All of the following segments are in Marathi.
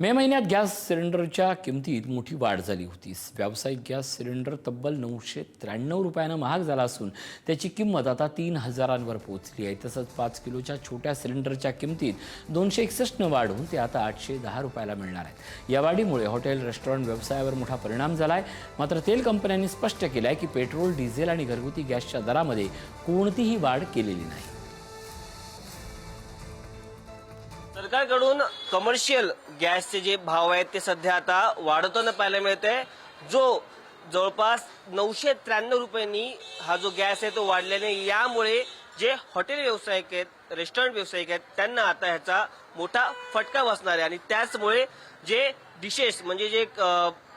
मे महिन्यात गॅस सिलेंडरच्या किमतीत मोठी वाढ झाली होती। व्यावसायिक गॅस सिलेंडर तब्बल 993 रुपयानं महाग झाला असून त्याची किंमत आता 3000वर पोहोचली आहे। तसंच 5 किलोच्या छोट्या सिलेंडरच्या किमतीत 261 वाढून ते आता 810 रुपयाला मिळणार आहेत। या वाढीमुळे हॉटेल रेस्टॉरंट व्यवसायावर मोठा परिणाम झाला आहे। मात्र तेल कंपन्यांनी स्पष्ट केलं आहे की पेट्रोल, डिझेल आणि घरगुती गॅसच्या दरामध्ये कोणतीही वाढ केलेली नाही। सरकारकडून कमर्शियल गॅसचे जे भाव आहेत ते सध्या आता वाढवताना पाहायला मिळते। जो जवळपास 993 रुपयांनी हा जो गॅस आहे तो वाढल्याने यामुळे जे हॉटेल व्यावसायिक आहेत, रेस्टॉरंट व्यावसायिक आहेत, त्यांना आता ह्याचा मोठा फटका बसणार आहे। आणि त्याचमुळे जे डिशेस म्हणजे जे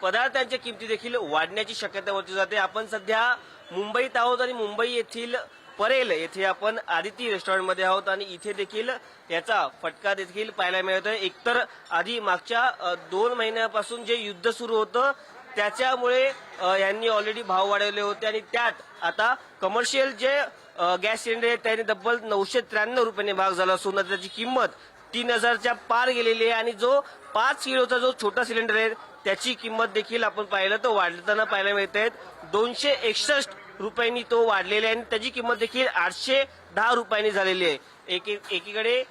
पदार्थांच्या किमती देखील वाढण्याची शक्यता होती जाते। आपण सध्या मुंबईत आहोत आणि मुंबई येथील परेल येथे आपण आदिती रेस्टॉरंटमध्ये आहोत आणि इथे देखील याचा फटका देखील पाहायला मिळतोय। एकतर आधी मागच्या 2 महिन्यापासून जे युद्ध सुरू होतं त्याच्यामुळे यांनी ऑलरेडी भाव वाढवले होते आणि त्यात आता कमर्शियल जे गॅस सिलेंडर आहेत त्याने तब्बल 993 रुपयांनी भाग झाला असून त्याची किंमत 3000च्या पार गेलेली आहे। आणि जो 5 किलोचा जो छोटा सिलेंडर आहे त्याची किंमत देखील आपण पाहिलं तर वाढताना पाहायला मिळते। 261 रुपयांनी तो वाढलेला आहे आणि त्याची किंमत देखील 810 रुपयांनी झालेली आहे। एकीकडे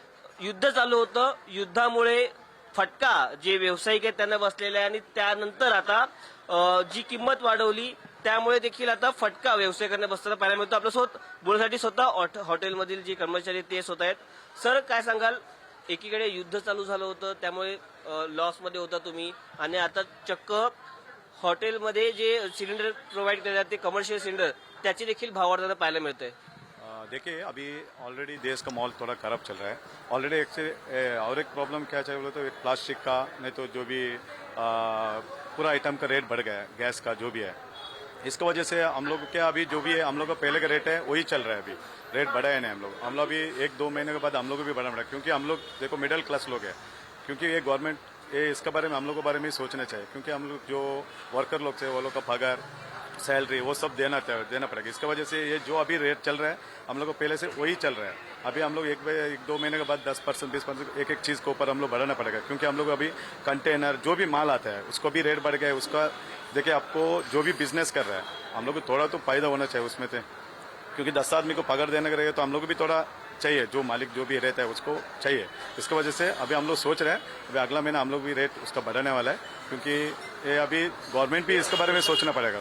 युद्ध चालू होतं, युद्धामुळे फटका जे व्यावसायिक आहेत त्यांना बसलेला आहे आणि त्यानंतर आता जी किंमत वाढवली त्यामुळे देखील आता फटका व्यावसायिकांना बसताना पाहायला मिळतो। आपल्यासोबत बोलण्यासाठी स्वतः हॉटेलमधील जे कर्मचारी ते स्वतः आहेत। सर, काय सांगाल? एकीकडे युद्ध चालू झालं होतं त्यामुळे लॉसमध्ये होता तुम्ही आणि आता चक्क हॉटेलमध्ये जे सिलेंडर प्रोवाइड केले जाते कमर्शियल सिलेंडर त्याचे देखील भाव वाढताना पाहायला मिळतोय। देखिए, अभी ऑलरेडी देश का माहौल थोड़ा खराब चल रहा है। ऑलरेडी और एक प्रॉब्लम क्या चाहिए बोले तो एक प्लास्टिक का, नहीं तो जो भी पूरा आइटम का रेट बढ़ गया है, गैस का जो भी है। इसकी वजह से हम लोग क्या अभी जो भी है हम लोग का पहले का रेट है वही चल रहा है। अभी रेट बढ़ा है नहीं। हम लोग अभी 1-2 महीने के बाद हम लोग को भी बढ़ा पड़ा, क्योंकि हम लोग देखो मिडिल क्लास लोग हैं। क्योंकि ये गवर्नमेंट इसके बारे में हम लोग के बारे में सोचना चाहिए, क्योंकि हम लोग जो वर्कर लोग थे वो लोग का पगार, सैलरी वो सब देना पड़ेगा। इसकी वजह से ये जो अभी रेट चल रहा है हम लोग को पहले से वही चल रहा है। अभी हम लोग 1-2 महीने के बाद 10%, 20% एक चीज़ के ऊपर हम लोग बढ़ाना पड़ेगा, क्योंकि हम लोग अभी कंटेनर जो भी माल आता है उसको भी रेट बढ़ गया है। उसका देखिए, आपको जो भी बिजनेस कर रहा है हम लोग को थोड़ा तो फायदा होना चाहिए उसमें से, क्योंकि 10 आदमी को पगार देने का रहेगा तो हम लोग को भी थोड़ा चाहिए, जो मालिक जो भी रहता है उसको चाहिए। इसकी वजह से अभी हम लोग सोच रहे हैं अभी अगला महीना हम लोग भी रेट उसका बढ़ाने वाला है, क्योंकि ये अभी गवर्नमेंट भी इसके बारे में सोचना पड़ेगा।